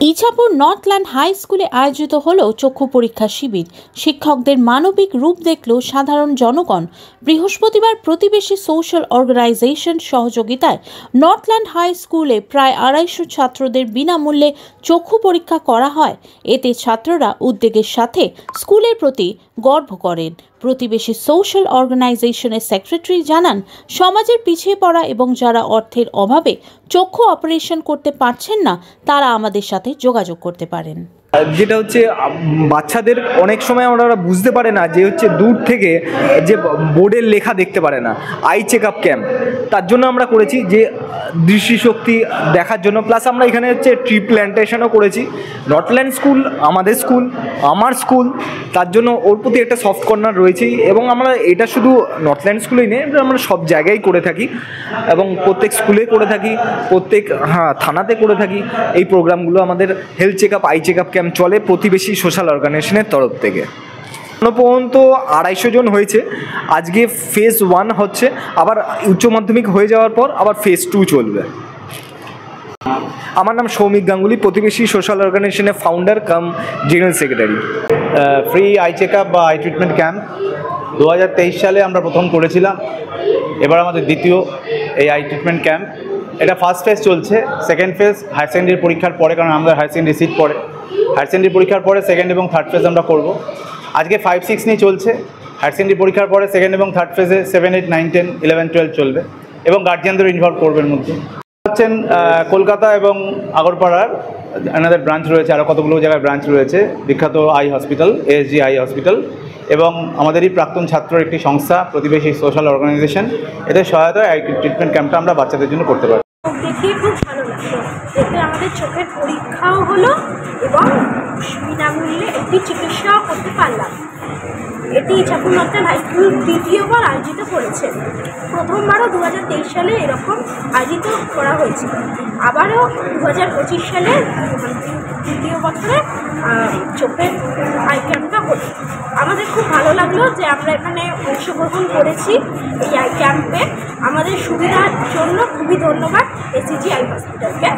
Ichapur Northland high স্কুলে আয়োজিত হল চক্ষু পরীক্ষা শিবির। শিক্ষকদের মানবিক রূপ দেখল সাধারণ জনগণ। বৃহস্পতিবার প্রতিবেশী সোশ্যাল অর্গানাইজেশন সহযোগিতায় নর্থল্যান্ড হাই স্কুলে প্রায় 250 ছাত্রদের বিনামূল্যে চক্ষু পরীক্ষা করা হয়। এতে ছাত্ররা উদ্বেগের সাথে স্কুলের প্রতি গর্ব করেন। প্রতিবেশী সোশ্যাল অর্গানাইজেশনের সেক্রেটারি জানান, সমাজের পিছিয়ে পড়া এবং যারা অর্থের অভাবে চক্ষু অপারেশন করতে পারছেন না তারা আমাদের সাথে যোগাযোগ করতে পারেন। যেটা হচ্ছে বাচ্চাদের অনেক সময় ওরা বুঝতে পারে না যে হচ্ছে দূর থেকে যে বোর্ডের লেখা দেখতে পারে না, আই চেক আপ ক্যাম্প তার জন্য আমরা করেছি, যে দৃষ্টিশক্তি দেখার জন্য। প্লাস আমরা এখানে হচ্ছে ট্রি প্ল্যান্টেশনও করেছি। নর্থল্যান্ড স্কুল আমাদের স্কুল, আমার স্কুল, তার জন্য ওর প্রতি একটা সফট কর্নার রয়েছেই। এবং আমরা এটা শুধু নর্থল্যান্ড স্কুলেই নেই, আমরা সব জায়গায় করে থাকি এবং প্রত্যেক স্কুলে করে থাকি, প্রত্যেক থানাতে করে থাকি। এই প্রোগ্রামগুলো আমাদের health check up, eye check up camp চলে প্রতিবেশী সোশ্যাল অর্গানাইজেশনের তরফ থেকে। এখনো পর্যন্ত 250 জন হয়েছে। আজকে ফেজ 1 হচ্ছে, আবার উচ্চ মাধ্যমিক হয়ে যাওয়ার পর আবার ফেজ 2 চলবে। আমার নাম সৌমিক গাঙ্গুলি, প্রতিবেশী সোশ্যাল অর্গানাইজেশনের founder cum general secretary. Free eye check up বা আই ট্রিটমেন্ট ক্যাম্প 2023 সালে আমরা প্রথম করেছিলাম। এবার আমাদের দ্বিতীয় এই আই ট্রিটমেন্ট ক্যাম্প। এটা ফার্স্ট ফেজ চলছে। সেকেন্ড ফেজ হায়ার সেকেন্ডারি পরীক্ষার পরে, কারণ আমাদের হায়ার সেকেন্ডারি সিট পড়ে, হায়ার সেকেন্ডারি পরীক্ষার পরে সেকেন্ড এবং থার্ড ফেজ আমরা করব। আজকে 5-6 নিয়ে চলছে। হায়ার সেকেন্ডারি পরীক্ষার পরে সেকেন্ড এবং থার্ড ফেজে 7, 8, 9, 10, 11, 12 চলবে এবং গার্জিয়ানদের ইনভলভ করবেন মধ্যে হচ্ছেন কলকাতা এবং আগরপাড়ার আমাদের ব্রাঞ্চ রয়েছে, আরও কতগুলো জায়গায় ব্রাঞ্চ রয়েছে। বিখ্যাত eye hospital, ASG eye hospital, এবং আমাদেরই প্রাক্তন ছাত্রর একটি সংস্থা প্রতিবেশী সোশ্যাল অর্গানাইজেশন, এদের সহায়তায় আই ট্রিটমেন্ট ক্যাম্পটা আমরা বাচ্চাদের জন্য করতে পারি। দেখে খুব ভালো লাগলো। এতে আমাদের চোখের পরীক্ষাও হলো এবং বিনামূল্যে একটি চিকিৎসাও করতে পারলাম। এটি ইছাপুর নর্থল্যান্ড হাই স্কুল দ্বিতীয়বার আয়োজিত করেছে। প্রথমবারও 2023 সালে এরকম আয়োজিত করা হয়েছিল, আবারও 2025 সালে দ্বিতীয় বছরে চোখের আই ক্যাম্পটা হলো। আমাদের খুব ভালো লাগলো যে আমরা এখানে অংশগ্রহণ করেছি এই আই ক্যাম্পে। আমাদের সুবিধার জন্য খুবই ধন্যবাদ ACG আই হসপিটালকে।